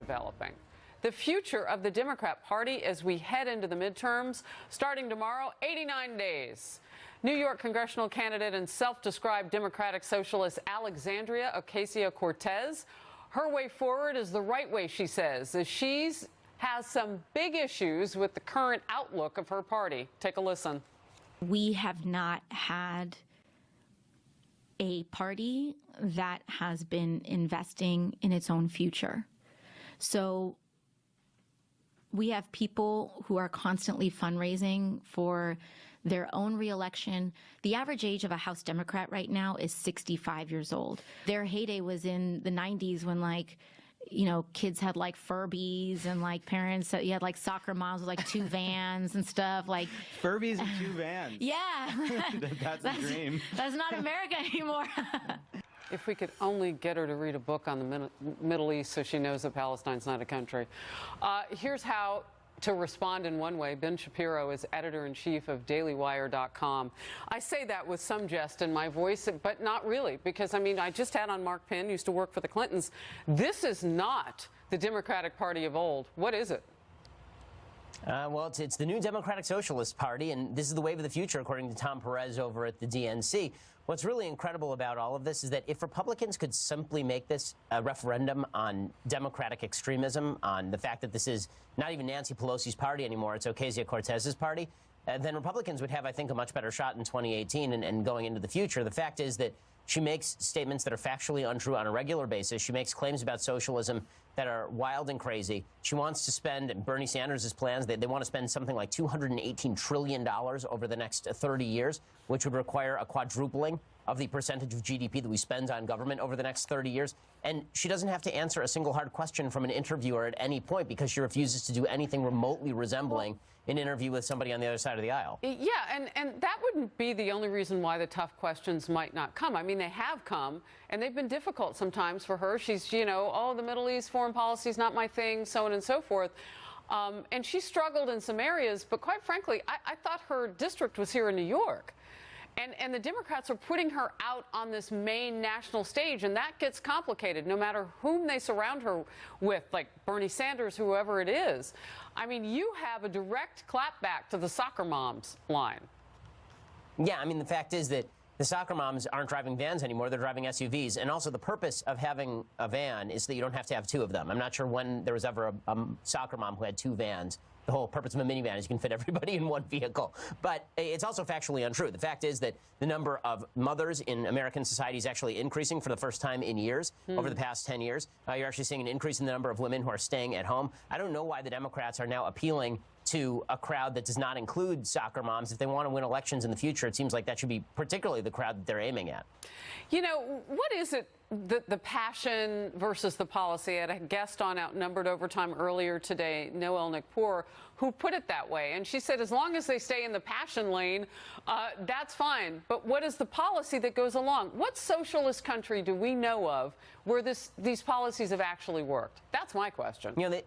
developing. The future of the Democrat Party as we head into the midterms, starting tomorrow, 89 days. New York congressional candidate and self-described Democratic Socialist Alexandria Ocasio-Cortez. Her way forward is the right way, she says, as she has some big issues with the current outlook of her party. Take a listen. We have not had a party that has been investing in its own future. So we have people who are constantly fundraising for their own reelection. The average age of a House Democrat right now is 65 years old. Their heyday was in the 90s when, like, you know, kids had like Furbies and like parents, you had like soccer moms with like 2 vans and stuff. Like Furbies and 2 vans. Yeah. That's a dream. That's not America anymore. If we could only get her to read a book on the Middle East so she knows that Palestine's not a country. Here's how to respond in one way. Ben Shapiro is editor-in-chief of DailyWire.com. I say that with some jest in my voice, but not really, because, I mean, I just had on Mark Penn, used to work for the Clintons. This is not the Democratic Party of old. What is it? Well, it's the new Democratic Socialist Party, and this is the wave of the future, according to Tom Perez over at the DNC. What's really incredible about all of this is that if Republicans could simply make this a referendum on Democratic extremism, on the fact that this is not even Nancy Pelosi's party anymore, it's Ocasio-Cortez's party, then Republicans would have, I think, a much better shot in 2018 and going into the future. The fact is that she makes statements that are factually untrue on a regular basis. She makes claims about socialism that are wild and crazy. She wants to spend, and Bernie Sanders' plans, they want to spend something like $218 trillion over the next 30 years, which would require a quadrupling of the percentage of GDP that we spend on government over the next 30 years. And she doesn't have to answer a single hard question from an interviewer at any point because she refuses to do anything remotely resembling an interview with somebody on the other side of the aisle. Yeah, and that wouldn't be the only reason why the tough questions might not come. I mean, they have come, and they've been difficult sometimes for her. She's, you know, oh, the Middle East foreign policy is not my thing, so on and so forth. And she struggled in some areas, but quite frankly, I thought her district was here in New York. And the Democrats are putting her out on this main national stage, and that gets complicated no matter whom they surround her with, like Bernie Sanders, whoever it is. I mean, you have a direct clapback to the soccer moms line. Yeah, I mean, the fact is that the soccer moms aren't driving vans anymore. They're driving SUVs. And also the purpose of having a van is that you don't have to have 2 of them. I'm not sure when there was ever a soccer mom who had 2 vans. The whole purpose of a minivan is you can fit everybody in one vehicle. But it's also factually untrue. The fact is that the number of mothers in American society is actually increasing for the first time in years, over the past 10 years. You're actually seeing an increase in the number of women who are staying at home. I don't know why the Democrats are now appealing to a crowd that does not include soccer moms. If they want to win elections in the future, it seems like that should be particularly the crowd that they're aiming at. You know, what is it, the passion versus the policy? I had a guest on Outnumbered Overtime earlier today, Noelle Nickpour, who put it that way. And she said, as long as they stay in the passion lane, that's fine. But what is the policy that goes along? What socialist country do we know of where these policies have actually worked? That's my question. You know,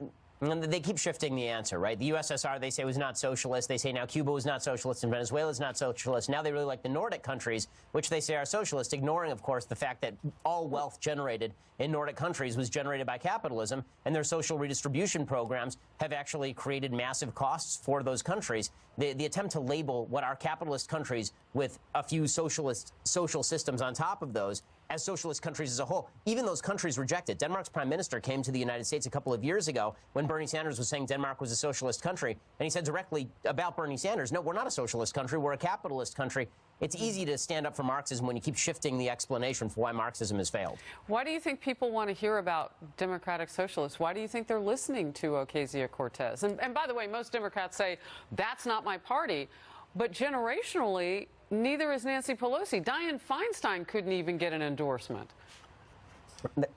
they keep shifting the answer, right? The USSR, they say, was not socialist. They say now Cuba was not socialist and Venezuela is not socialist. Now they really like the Nordic countries, which they say are socialist, ignoring, of course, the fact that all wealth generated in Nordic countries was generated by capitalism, and their social redistribution programs have actually created massive costs for those countries. The attempt to label what are capitalist countries with a few social systems on top of those as socialist countries as a whole, even those countries reject it. Denmark's prime minister came to the United States a couple of years ago when Bernie Sanders was saying Denmark was a socialist country, and he said directly about Bernie Sanders, no, we're not a socialist country, we're a capitalist country. It's easy to stand up for Marxism when you keep shifting the explanation for why Marxism has failed. Why do you think people want to hear about democratic socialists? Why do you think they're listening to Ocasio-Cortez? And by the way, most Democrats say, that's not my party. But generationally, neither is Nancy Pelosi. Dianne Feinstein couldn't even get an endorsement.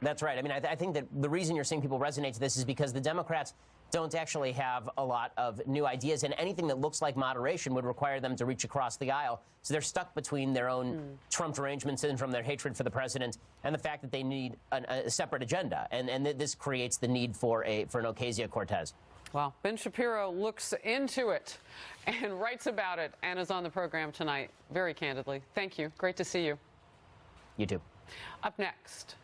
That's right. I mean, I think that the reason you're seeing people resonate to this is because the Democrats don't actually have a lot of new ideas, and anything that looks like moderation would require them to reach across the aisle. So they're stuck between their own Trump derangement syndrome, their hatred for the president, and the fact that they need a separate agenda. And this creates the need for an Ocasio-Cortez. Well, Ben Shapiro looks into it and writes about it and is on the program tonight very candidly. Thank you. Great to see you. You too. Up next.